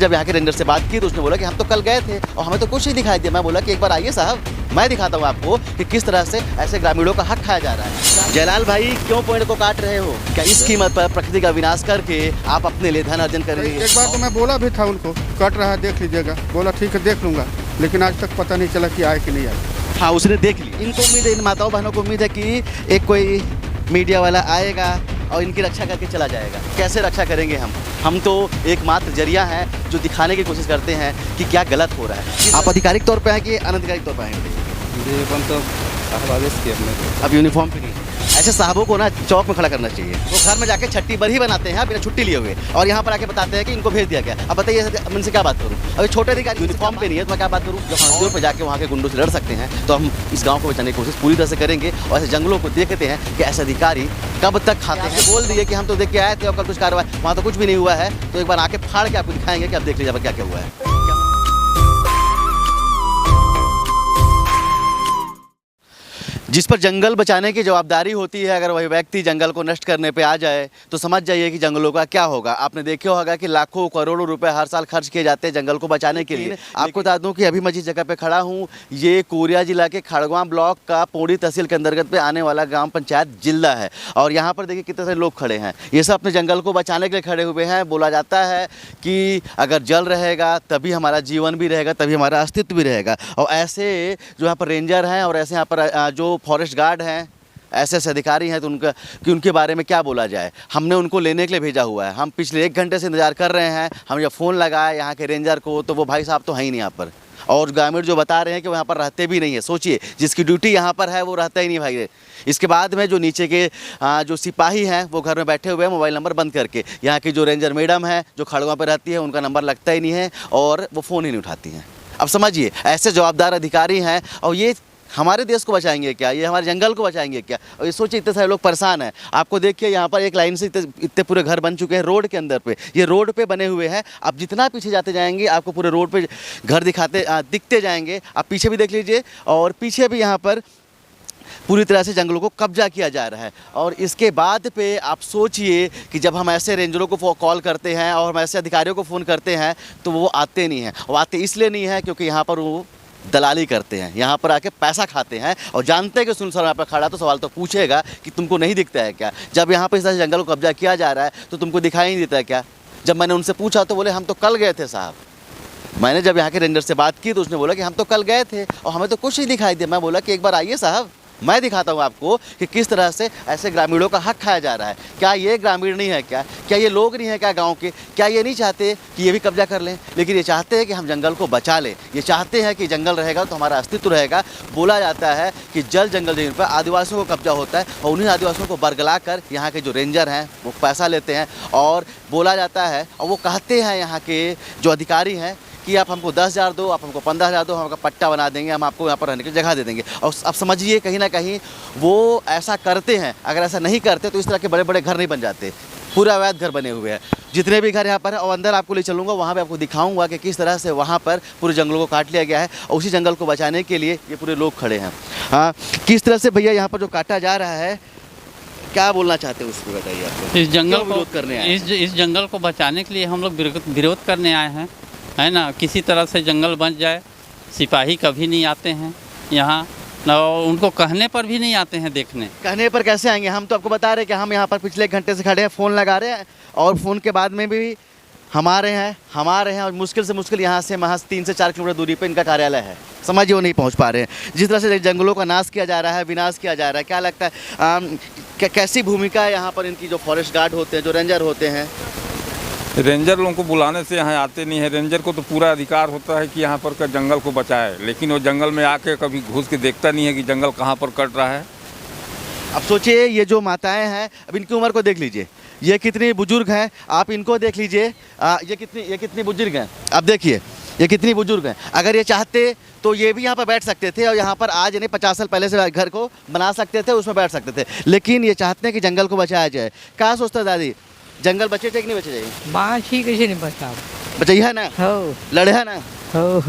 जब यहाँ के रेंजर से बात की तो उसने बोला कि हम तो कल गए थे और हमें तो कुछ नहीं दिखाई दिया। मैं बोला कि एक बार आइए साहब, मैं दिखाता हूँ आपको कि किस तरह से ऐसे ग्रामीणों का हक खाया जा रहा है। जयलाल भाई, क्यों पेड़ को काट रहे हो? क्या इस कीमत पर प्रकृति का विनाश करके आप अपने लिए धन अर्जन करेंगे? एक बार तो मैं बोला भी था उनको, कट रहा है देख लीजिएगा, बोला ठीक है देख लूंगा, लेकिन आज तक पता नहीं चला कि आए कि नहीं आए। हाँ, उसने देख ली। इनको उम्मीद है, इन माताओं बहनों को उम्मीद है कि एक कोई मीडिया वाला आएगा और इनकी रक्षा करके चला जाएगा। कैसे रक्षा करेंगे हम तो एकमात्र जरिया हैं जो दिखाने की कोशिश करते हैं कि क्या गलत हो रहा है। आप आधिकारिक तौर पे हैं कि अनधिकारिक तौर पे हैं? अब यूनिफॉर्म पे नहीं है। ऐसे साहबों को ना चौक में खड़ा करना चाहिए। वो घर में जाके छट्टी भर ही बनाते हैं बिना छुट्टी लिए हुए, और यहाँ पर आके बताते हैं कि इनको भेज दिया गया। अब बताइए मैं इनसे क्या बात करूँ? अभी छोटे अधिकारी यूनिफॉर्म पे नहीं है तो मैं क्या बात करूँ? जब हम दूर पर जाके वहाँ के गुंडों से लड़ सकते हैं तो हम इस गाँव को बचाने की कोशिश पूरी तरह से करेंगे। और ऐसे जंगलों को देखते हैं कि ऐसे अधिकारी कब तक खाते हैं। बोल दिए कि हम तो देख के आए थे और कल कुछ कार्रवाई, वहाँ तो कुछ भी नहीं हुआ है। तो एक बार आके फाड़ के आपको दिखाएंगे कि आप देख लीजिए क्या क्या हुआ है। जिस पर जंगल बचाने की जवाबदारी होती है, अगर वही व्यक्ति जंगल को नष्ट करने पे आ जाए तो समझ जाइए कि जंगलों का क्या होगा। आपने देखा होगा कि लाखों करोड़ों रुपए हर साल खर्च किए जाते हैं जंगल को बचाने के लिए। आपको बता दूं कि अभी मैं जिस जगह पे खड़ा हूं, ये कोरिया जिला के खड़गवां ब्लॉक का पोड़ी तहसील के अंतर्गत पे आने वाला ग्राम पंचायत जिला है। और यहाँ पर देखिए कितने सारे लोग खड़े हैं। ये सब अपने जंगल को बचाने के लिए खड़े हुए हैं। बोला जाता है कि अगर जल रहेगा तभी हमारा जीवन भी रहेगा, तभी हमारा अस्तित्व भी रहेगा। और ऐसे जो यहाँ पर रेंजर हैं और ऐसे यहाँ पर जो फॉरेस्ट गार्ड हैं, ऐसे अधिकारी हैं, तो उनके बारे में क्या बोला जाए। हमने उनको लेने के लिए भेजा हुआ है। हम पिछले 1 घंटे से इंतजार कर रहे हैं। हम जब फ़ोन लगाए यहाँ के रेंजर को तो वो भाई साहब तो हैं ही नहीं यहाँ पर। और ग्रामीण जो बता रहे हैं कि वो यहाँ पर रहते भी नहीं है। सोचिए, जिसकी ड्यूटी यहाँ पर है वो रहता ही नहीं भाई। इसके बाद में जो नीचे के जो सिपाही हैं वो घर में बैठे हुए हैं मोबाइल नंबर बंद करके। यहाँ की जो रेंजर मैडम है जो खड़गवां पर रहती है, उनका नंबर लगता ही नहीं है और वो फ़ोन ही नहीं उठाती हैं। अब समझिए, ऐसे जवाबदार अधिकारी हैं और ये हमारे देश को बचाएंगे क्या? ये हमारे जंगल को बचाएंगे क्या? और ये सोचिए, इतने सारे लोग परेशान हैं। आपको देखिए यहाँ पर एक लाइन से इतने पूरे घर बन चुके हैं रोड के अंदर पे। ये रोड पे बने हुए हैं। आप जितना पीछे जाते जाएंगे आपको पूरे रोड पे घर दिखते जाएंगे। आप पीछे भी देख लीजिए, और पीछे भी यहाँ पर पूरी तरह से जंगलों को कब्जा किया जा रहा है। और इसके बाद पे आप सोचिए कि जब हम ऐसे रेंजरों को कॉल करते हैं और हम ऐसे अधिकारियों को फ़ोन करते हैं तो वो आते नहीं हैं। वो आते इसलिए नहीं है क्योंकि यहाँ पर वो दलाली करते हैं, यहाँ पर आके पैसा खाते हैं और जानते हैं कि सुन सर यहाँ पर खड़ा तो सवाल तो पूछेगा कि तुमको नहीं दिखता है क्या? जब यहाँ पर इस तरह से जंगल को कब्जा किया जा रहा है तो तुमको दिखाई नहीं देता है क्या? जब मैंने उनसे पूछा तो बोले हम तो कल गए थे साहब। मैंने जब यहाँ के रेंजर से बात की तो उसने बोला कि हम तो कल गए थे और हमें तो कुछ नहीं दिखाई दिया। मैं बोला कि एक बार आइए साहब, मैं दिखाता हूँ आपको कि किस तरह से ऐसे ग्रामीणों का हक खाया जा रहा है। क्या ये ग्रामीण नहीं है क्या? क्या ये लोग नहीं है क्या गांव के? क्या ये नहीं चाहते कि ये भी कब्जा कर लें? लेकिन ये चाहते हैं कि हम जंगल को बचा लें। ये चाहते हैं कि जंगल रहेगा तो हमारा अस्तित्व रहेगा। बोला जाता है कि जल जंगल जमीन पर आदिवासियों को कब्जा होता है और उन्हीं आदिवासियों को बरगला कर यहाँ के जो रेंजर हैं वो पैसा लेते हैं। और बोला जाता है और वो कहते हैं यहाँ के जो अधिकारी हैं कि आप हमको 10,000 दो, आप हमको 15,000 दो, हम आपका पट्टा बना देंगे, हम आपको यहाँ पर रहने की जगह दे देंगे। और अब समझिए कहीं ना कहीं वो ऐसा करते हैं। अगर ऐसा नहीं करते तो इस तरह के बड़े बड़े घर नहीं बन जाते। पूरा अवैध घर बने हुए हैं जितने भी घर यहाँ पर है। और अंदर आपको ले चलूँगा, वहाँ पे आपको दिखाऊंगा कि किस तरह से वहाँ पर पूरे जंगलों को काट लिया गया है और उसी जंगल को बचाने के लिए ये पूरे लोग खड़े हैं। हाँ, किस तरह से भैया यहाँ पर जो काटा जा रहा है, क्या बोलना चाहते हैं उसको बताइए आप। इस जंगल को विरोध करने आए? इस जंगल को बचाने के लिए हम लोग विरोध करने आए हैं, है ना। किसी तरह से जंगल बच जाए। सिपाही कभी नहीं आते हैं यहाँ, और उनको कहने पर भी नहीं आते हैं देखने। कहने पर कैसे आएंगे? हम तो आपको बता रहे हैं कि हम यहाँ पर पिछले 1 घंटे से खड़े हैं, फ़ोन लगा रहे हैं और फ़ोन के बाद में भी हमारे हैं और मुश्किल से मुश्किल यहाँ से महज 3 से 4 किलोमीटर दूरी पे इनका कार्यालय है। समझिए, वो नहीं पहुँच पा रहे हैं। जिस तरह से जंगलों का नाश किया जा रहा है, विनाश किया जा रहा है, क्या लगता है कैसी भूमिका है यहाँ पर इनकी? जो फॉरेस्ट गार्ड होते हैं, जो रेंजर होते हैं। रेंजर लोगों को बुलाने से यहाँ आते नहीं है। रेंजर को तो पूरा अधिकार होता है कि यहाँ पर का जंगल को बचाए, लेकिन वो जंगल में आके कभी घुस के देखता नहीं है कि जंगल कहाँ पर कट रहा है। अब सोचिए, ये जो माताएं हैं, अब इनकी उम्र को देख लीजिए, ये कितनी बुजुर्ग हैं। आप इनको देख लीजिए, ये कितनी बुजुर्ग हैं। अब देखिए ये कितनी बुजुर्ग हैं। अगर ये चाहते तो ये भी यहाँ पर बैठ सकते थे और यहाँ पर आज नहीं 50 साल पहले से घर को बना सकते थे, उसमें बैठ सकते थे। लेकिन ये चाहते हैं कि जंगल को बचाया जाए। क्या सोचता है दादी, जंगल बचे चाहिए कि नहीं बचे चाहिए? बाँस ही कैसे नहीं बचा? बचाइए है ना, हो लड़े है ना। हो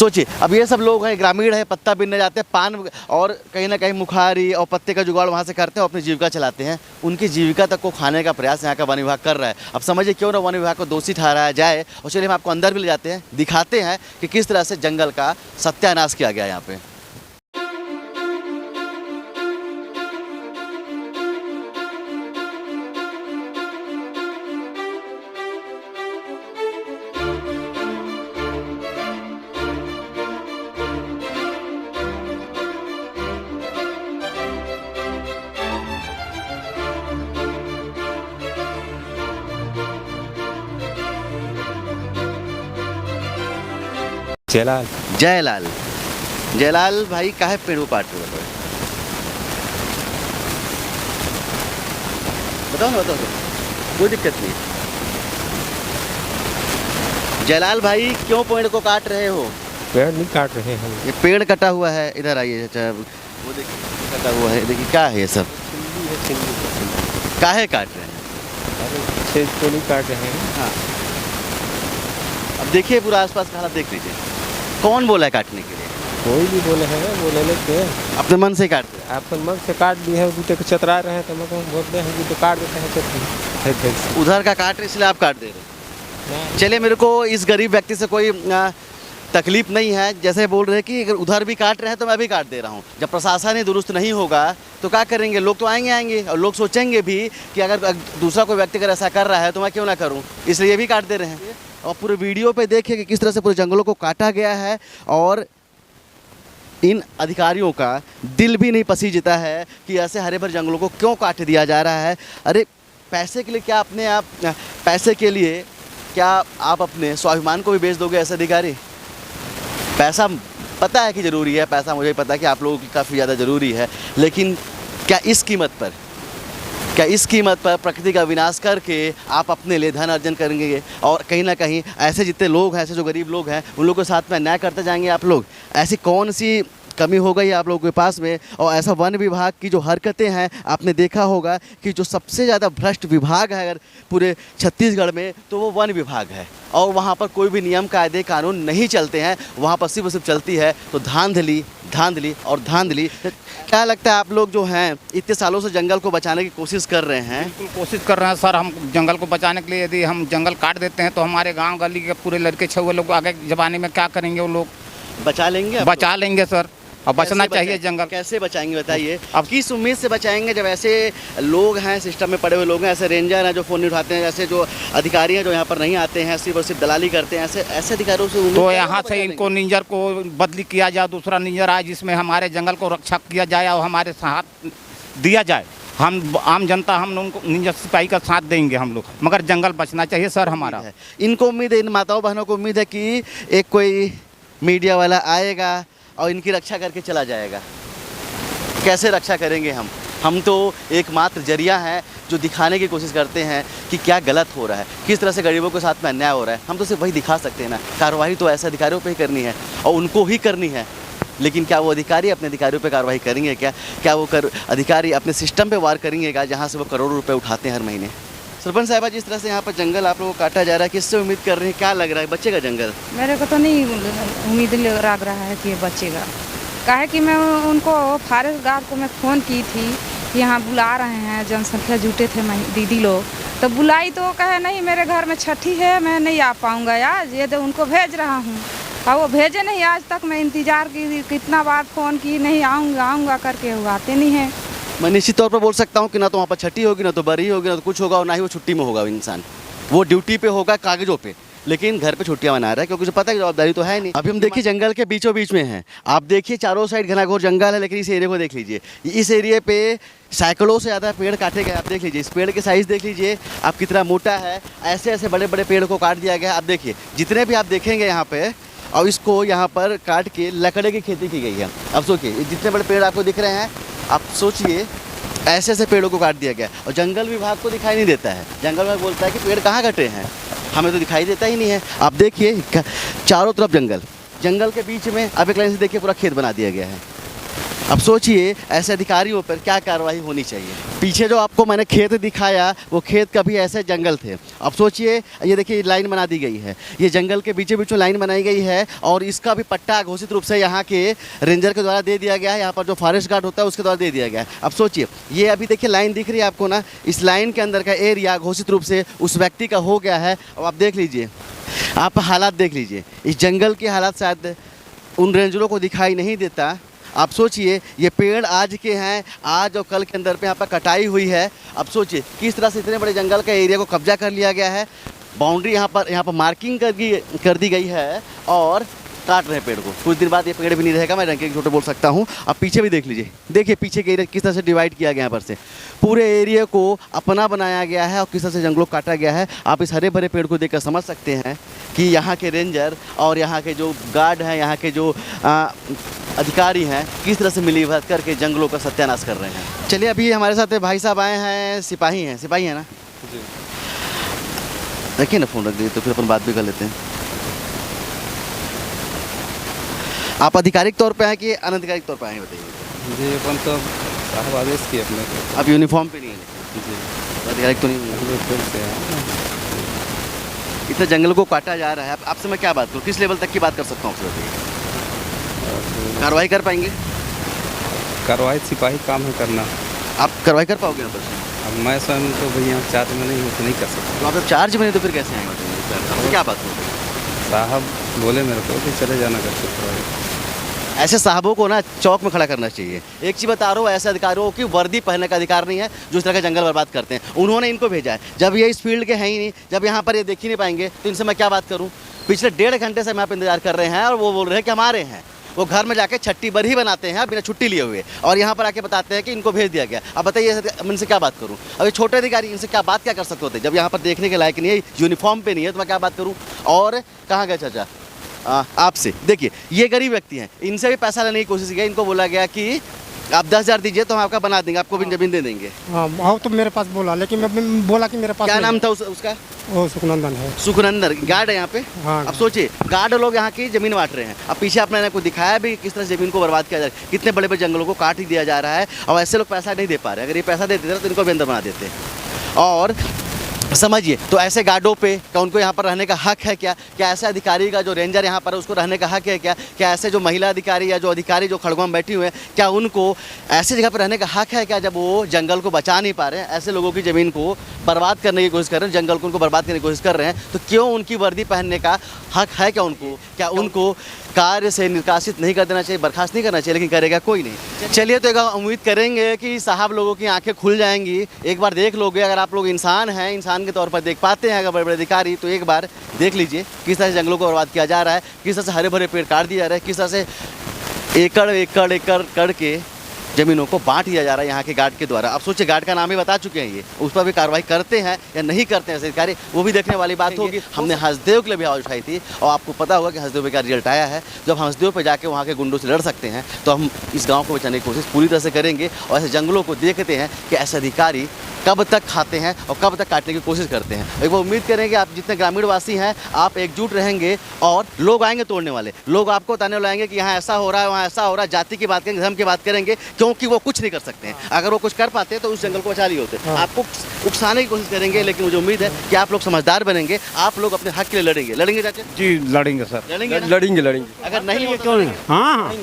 सोचिए, अब ये सब लोग हैं, ग्रामीण है, पत्ता बीनने जाते हैं, पान और कहीं ना कहीं मुखारी और पत्ते का जुगाड़ वहाँ से करते हैं और अपनी जीविका चलाते हैं। उनकी जीविका तक को खाने का प्रयास यहाँ का वन विभाग कर रहा है। अब समझिए क्यों ना वन विभाग को दोषी ठहराया जाए। और चलिए हम आपको अंदर भी ले जाते हैं, दिखाते हैं कि किस तरह से जंगल का सत्यानाश किया गया यहाँ पे। जयलाल। जयलाल, जयलाल भाई काहे पेड़ को काट रहे हो? बताओ ना, बताओ, कोई दिक्कत नहीं। जयलाल भाई क्यों पेड़ को काट रहे हो? पेड़ नहीं काट रहे हैं, ये पेड़ कटा हुआ है, इधर आइए। अच्छा, वो देखिए कटा हुआ है, देखिए क्या है ये सब, काहे काट रहे हैं? छेद तो नहीं काट रहे हैं। हाँ, अब देखिए पूरा आसपास का हालत देख लीजिए। कौन बोला है काटने के लिए? कोई भी बोले हैं, बोले लेते हैं अपने मन से काटते हैं। अपन मन से काट दिए हैं, दूसरे को चतरा रहे हैं तो हम बोलते हैं कि तो काट देते हैं चतरी। उधर का काट रहे इसलिए आप काट दे रहे हैं। चलिए, मेरे को इस गरीब व्यक्ति से कोई तकलीफ नहीं है। जैसे बोल रहे हैं कि अगर उधर भी काट रहे हैं तो मैं भी काट दे रहा हूँ। जब प्रशासन ही दुरुस्त नहीं होगा तो क्या करेंगे लोग? तो आएंगे और लोग सोचेंगे भी कि अगर दूसरा कोई व्यक्ति अगर ऐसा कर रहा है तो मैं क्यों ना करूँ, इसलिए भी काट दे रहे हैं। और पूरे वीडियो पे देखिए कि किस तरह से पूरे जंगलों को काटा गया है और इन अधिकारियों का दिल भी नहीं पसीजता है कि ऐसे हरे भरे जंगलों को क्यों काट दिया जा रहा है। अरे पैसे के लिए क्या अपने आप, पैसे के लिए क्या आप अपने स्वाभिमान को भी बेच दोगे ऐसे अधिकारी? पैसा पता है कि ज़रूरी है, पैसा मुझे पता है कि आप लोगों की काफ़ी ज़्यादा ज़रूरी है, लेकिन क्या इस कीमत पर, क्या इस कीमत पर प्रकृति का विनाश करके आप अपने लिए धन अर्जन करेंगे? और कहीं ना कहीं ऐसे जितने लोग हैं, ऐसे जो गरीब लोग हैं, उन लोगों के साथ में अन्याय करते जाएंगे आप लोग। ऐसी कौन सी कमी हो गई आप लोगों के पास में? और ऐसा वन विभाग की जो हरकतें हैं, आपने देखा होगा कि जो सबसे ज़्यादा भ्रष्ट विभाग है अगर पूरे छत्तीसगढ़ में तो वो वन विभाग है। और वहाँ पर कोई भी नियम कायदे कानून नहीं चलते हैं, वहाँ पर सिर्फ चलती है तो धांधली धांधली और धांधली। क्या लगता है आप लोग जो हैं इतने सालों से जंगल को बचाने की कोशिश कर रहे हैं? बिल्कुल कोशिश कर रहे हैं सर। हम जंगल को बचाने के लिए यदि हम जंगल काट देते हैं तो हमारे गांव गली के पूरे लड़के छुए लोग आगे ज़माने में क्या करेंगे? वो लोग बचा लेंगे आप बचा लेंगे सर। और बचना कैसे चाहिए बचाएं- जंगल। कैसे बचाएंगे बताइए? अब किस उम्मीद से बचाएंगे जब ऐसे लोग हैं, सिस्टम में पड़े हुए लोग हैं, ऐसे रेंजर हैं जो फ़ोन नहीं उठाते हैं, ऐसे जो अधिकारी हैं जो यहाँ पर नहीं आते हैं, सिर्फ और सिर्फ दलाली करते हैं, ऐसे अधिकारियों से उम्मीद तो कैसे यहाँ बचा से लेंगे? इनको निंजर को बदली किया जाए, दूसरा निंजर आए जिसमें हमारे जंगल को रक्षा किया जाए और हमारे साथ दिया जाए। हम आम जनता हम उनको निंजर सिपाही का साथ देंगे हम लोग, मगर जंगल बचना चाहिए सर हमारा। इनको उम्मीद है, इन माताओं बहनों को उम्मीद है कि एक कोई मीडिया वाला आएगा और इनकी रक्षा करके चला जाएगा। कैसे रक्षा करेंगे हम तो एकमात्र जरिया हैं जो दिखाने की कोशिश करते हैं कि क्या गलत हो रहा है, किस तरह से गरीबों के साथ में अन्याय हो रहा है। हम तो सिर्फ वही दिखा सकते हैं ना। कार्रवाई तो ऐसे अधिकारियों पे ही करनी है और उनको ही करनी है, लेकिन क्या वो अधिकारी अपने अधिकारियों पे कार्रवाई करेंगे? क्या वो अधिकारी अपने सिस्टम पे वार करेंगे क्या, जहाँ से वो करोड़ों रुपये उठाते हैं हर महीने? सरपंच साहिबा, जिस तरह से यहाँ पर जंगल आप लोगों को काटा जा रहा है, किससे उम्मीद कर रहे हैं? क्या लग रहा है बचेगा जंगल? मेरे को तो नहीं उम्मीद लग रहा है कि ये बचेगा। काहे कि मैं उनको फॉरेस्ट गार्ड को मैं फ़ोन की थी कि यहाँ बुला रहे हैं, जनसंख्या जुटे थे दीदी लोग, तो बुलाई तो कहे नहीं मेरे घर में छठी है, मैं नहीं आ पाऊँगा आज, ये तो उनको भेज रहा हूँ। और वो भेजे नहीं आज तक। मैं इंतज़ार की, कितना बार फ़ोन की, नहीं आऊँगा करके, वो आते नहीं हैं। मैं निश्चित तौर पर बोल सकता हूँ कि ना तो वहाँ पर छठी होगी, ना तो बरी होगी, ना तो कुछ होगा, और ना ही वो छुट्टी में होगा। इंसान वो ड्यूटी पे होगा कागजों पे, लेकिन घर पे छुट्टियां मना रहा है क्योंकि उसे पता है कि जवाबदारी तो है नहीं। अभी हम देखिए जंगल के बीचों बीच में हैं। आप देखिए चारों साइड घनाघोर जंगल है, लेकिन इस एरिया को देख लीजिए। इस एरिया पे सैकड़ों से ज़्यादा पेड़ काटे गए। आप देख लीजिए, इस पेड़ के साइज़ देख लीजिए आप कितना मोटा है। ऐसे ऐसे बड़े बड़े पेड़ को काट दिया गया। आप देखिए जितने भी आप देखेंगे यहाँ पे, और इसको यहाँ पर काट के लकड़े की खेती की गई है। अब सोचिए जितने बड़े पेड़ आपको दिख रहे हैं, आप सोचिए ऐसे ऐसे पेड़ों को काट दिया गया। और जंगल विभाग को दिखाई नहीं देता है। जंगल विभाग बोलता है कि पेड़ कहाँ कटे हैं, हमें तो दिखाई देता ही नहीं है। आप देखिए चारों तरफ जंगल, जंगल के बीच में अब एक लाइन से देखिए पूरा खेत बना दिया गया है। अब सोचिए ऐसे अधिकारियों पर क्या कार्रवाई होनी चाहिए। पीछे जो आपको मैंने खेत दिखाया वो खेत कभी ऐसे जंगल थे। अब सोचिए ये देखिए लाइन बना दी गई है, ये जंगल के बीचों बीचों लाइन बनाई गई है और इसका भी पट्टा घोषित रूप से यहाँ के रेंजर के द्वारा दे दिया गया है, यहाँ पर जो फॉरेस्ट गार्ड होता है उसके द्वारा दे दिया गया है। अब सोचिए ये अभी देखिए लाइन दिख रही है आपको ना, इस लाइन के अंदर का एरिया घोषित रूप से उस व्यक्ति का हो गया है। अब आप देख लीजिए, आप हालात देख लीजिए, इस जंगल के हालात शायद उन रेंजरों को दिखाई नहीं देता। आप सोचिए ये पेड़ आज के हैं, आज और कल के अंदर पे यहाँ पर कटाई हुई है। अब सोचिए किस तरह से इतने बड़े जंगल का एरिया को कब्जा कर लिया गया है। बाउंड्री यहाँ पर मार्किंग कर दी गई है और काट रहे हैं पेड़ को। कुछ दिन बाद ये पेड़ भी नहीं रहेगा, मैं रंग छोटे बोल सकता हूँ। अब पीछे भी देख लीजिए, देखिए पीछे के एरिया किस तरह से डिवाइड किया गया यहाँ पर से, पूरे एरिया को अपना बनाया गया है और किस तरह से जंगलों को काटा गया है। आप इस हरे भरे पेड़ को देखकर समझ सकते हैं कि यहाँ के रेंजर और यहाँ के जो गार्ड हैं, यहाँ के जो अधिकारी हैं, किस तरह से मिलीभगत करके जंगलों का सत्यानाश कर रहे हैं। चलिए अभी हमारे साथ भाई साहब आए हैं, सिपाही हैं ना जी, रखिए ना फ़ोन रख दीजिए तो फिर अपन बात भी कर लेते हैं। आप आधिकारिक तौर पे हैं कि अनधिकारिक तौर पे आए हैं बताइए। जी अपन तो साहब आदेश किए अपने को। अब यूनिफॉर्म पे नहीं है जी, आधिकारिक तो नहीं है। फिर से इतना जंगल को काटा जा रहा है, आपसे मैं क्या बात करूँ, किस लेवल तक की बात कर सकता हूँ आपसे बताइए। कार्रवाई कर पाएंगे? कार्रवाई सिपाही काम है करना। आप कार्रवाई कर पाओगे यहाँ पर? अब मैं स्वयं तो भैया चार्ज में नहीं हूँ तो नहीं कर सकता। तो आप जब चार्ज में नहीं तो फिर कैसे आएंगे बताइए, आपसे क्या बात होगी? साहब बोले मेरे को कि चले जाना करके। ऐसे साहबों को ना चौक में खड़ा करना चाहिए। एक चीज़ बता रहा हूँ, ऐसे अधिकारियों की वर्दी पहनने का अधिकार नहीं है जो इस तरह का जंगल बर्बाद करते हैं। उन्होंने इनको भेजा है, जब ये इस फील्ड के हैं ही नहीं, जब यहाँ पर ये देख ही नहीं पाएंगे तो इनसे मैं क्या बात करूँ। पिछले 1.5 घंटे से हम यहाँ पर इंतजार कर रहे हैं और वो बोल रहे हैं कि हमारे हैं। वो घर में जाके छट्टी बरही बनाते हैं बिना छुट्टी लिए हुए और यहाँ पर आके बताते हैं कि इनको भेज दिया गया। अब बताइए इनसे क्या बात करूँ। अभी छोटे अधिकारी इनसे क्या बात क्या कर सकते होते, जब यहाँ पर देखने के लायक नहीं है, यूनिफॉर्म पे नहीं है, तो मैं क्या बात करूँ। और कहाँ गए चाचा आपसे, देखिए ये गरीब व्यक्ति हैं, इनसे भी पैसा लेने की कोशिश की। इनको बोला गया कि आप 10,000 दीजिए तो हम आपका बना देंगे, आपको भी ज़मीन दे देंगे। हाँ तो मेरे पास बोला, लेकिन मैं बोला कि मेरे पास क्या नाम था उसका? वो सुखनंदन है। सुखनंदन गार्ड है यहाँ पे। हाँ। अब सोचिए गार्ड लोग यहाँ की ज़मीन बांट रहे हैं। अब पीछे आपने को दिखाया भी किस तरह ज़मीन को बर्बाद किया जा रहा है, कितने बड़े बड़े जंगलों को काट ही दिया जा रहा है और ऐसे लोग पैसा नहीं दे पा रहे। अगर ये पैसा दे देते तो इनको भी अंदर बना देते। और समझिए तो ऐसे गार्डों पे क्या उनको यहाँ पर रहने का हक है क्या? क्या ऐसे अधिकारी का जो रेंजर यहाँ पर उसको रहने का हक है क्या? क्या ऐसे जो महिला अधिकारी या जो अधिकारी जो खड़गों में बैठी हुए हैं, क्या उनको ऐसी जगह पर रहने का हक है क्या जब वो जंगल को बचा नहीं पा रहे हैं, ऐसे लोगों की ज़मीन को बर्बाद करने की कोशिश कर रहे हैं, जंगल को उनको बर्बाद करने की कोशिश कर रहे हैं, तो क्यों उनकी वर्दी पहनने का हक है क्या उनको? क्या उनको कार्य से निष्कासित नहीं कर देना चाहिए, बर्खास्त नहीं करना चाहिए? लेकिन करेगा कोई नहीं। चलिए तो एक उम्मीद करेंगे कि साहब लोगों की आंखें खुल जाएंगी। एक बार देख लोगे, अगर आप लोग इंसान हैं, इंसान के तौर पर देख पाते हैं अगर बड़े बड़े अधिकारी, तो एक बार देख लीजिए किस तरह से जंगलों को बर्बाद किया जा रहा है, किस तरह से हरे भरे पेड़ काट दिए जा रहे हैं, किस तरह से एकड़ एकड़ एकड़ करके ज़मीनों को बांट दिया जा रहा है यहाँ के गार्ड के द्वारा। अब सोचिए गार्ड का नाम ही बता चुके हैं, ये उस पर भी कार्रवाई करते हैं या नहीं करते हैं अधिकारी, वो भी देखने वाली बात होगी। हमने हंसदेव के लिए भी आवाज़ उठाई थी और आपको पता होगा कि हंसदेव का रिजल्ट आया है। जब हंसदेव पे जाके वहाँ के गुंडों से लड़ सकते हैं तो हम इस गाँव को बचाने की कोशिश पूरी तरह से करेंगे और ऐसे जंगलों को देखते हैं कि ऐसे अधिकारी कब तक खाते हैं और कब तक काटने की कोशिश करते हैं। एक बार उम्मीद करेंगे आप जितने ग्रामीण वासी हैं आप एकजुट रहेंगे और लोग आएंगे तोड़ने वाले, लोग आपको बताने वाले आएंगे कि यहाँ ऐसा हो रहा है, वहाँ ऐसा हो रहा है, जाति की बात करेंगे, धर्म की बात करेंगे, क्योंकि वो कुछ नहीं कर सकते हैं। अगर वो कुछ कर पाते तो उस जंगल को बचा लिए होते। आपको उकसाने की कोशिश करेंगे, लेकिन मुझे उम्मीद है कि आप लोग समझदार बनेंगे, आप लोग अपने हक के लिए लड़ेंगे। लड़ेंगे चाचा जी लड़ेंगे सर, लड़ेंगे। अगर नहीं क्यों नहीं? हाँ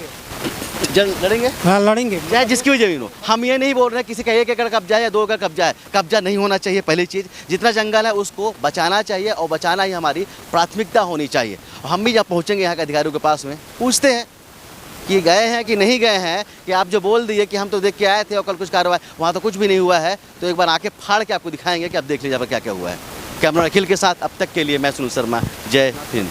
लड़ेंगे, हाँ लड़ेंगे, चाहे जिसकी भी जमीन हो। हम ये नहीं बोल रहे किसी का 1 एकड़ कब्जा है या 2 एकड़ कब्जा है, कब्जा नहीं होना चाहिए। पहली चीज़, जितना जंगल है उसको बचाना चाहिए और बचाना ही हमारी प्राथमिकता होनी चाहिए। हम भी जब पहुँचेंगे यहाँ के अधिकारियों के पास में पूछते हैं कि गए हैं कि नहीं गए हैं, कि आप जो बोल दिए कि हम तो देख के आए थे और कल कुछ कार्रवाई, वहाँ तो कुछ भी नहीं हुआ है, तो एक बार आके फाड़ के आपको दिखाएंगे कि आप देख लीजिए क्या क्या हुआ है। कैमरा अखिल के साथ अब तक के लिए मैं सुनील शर्मा, जय हिंद।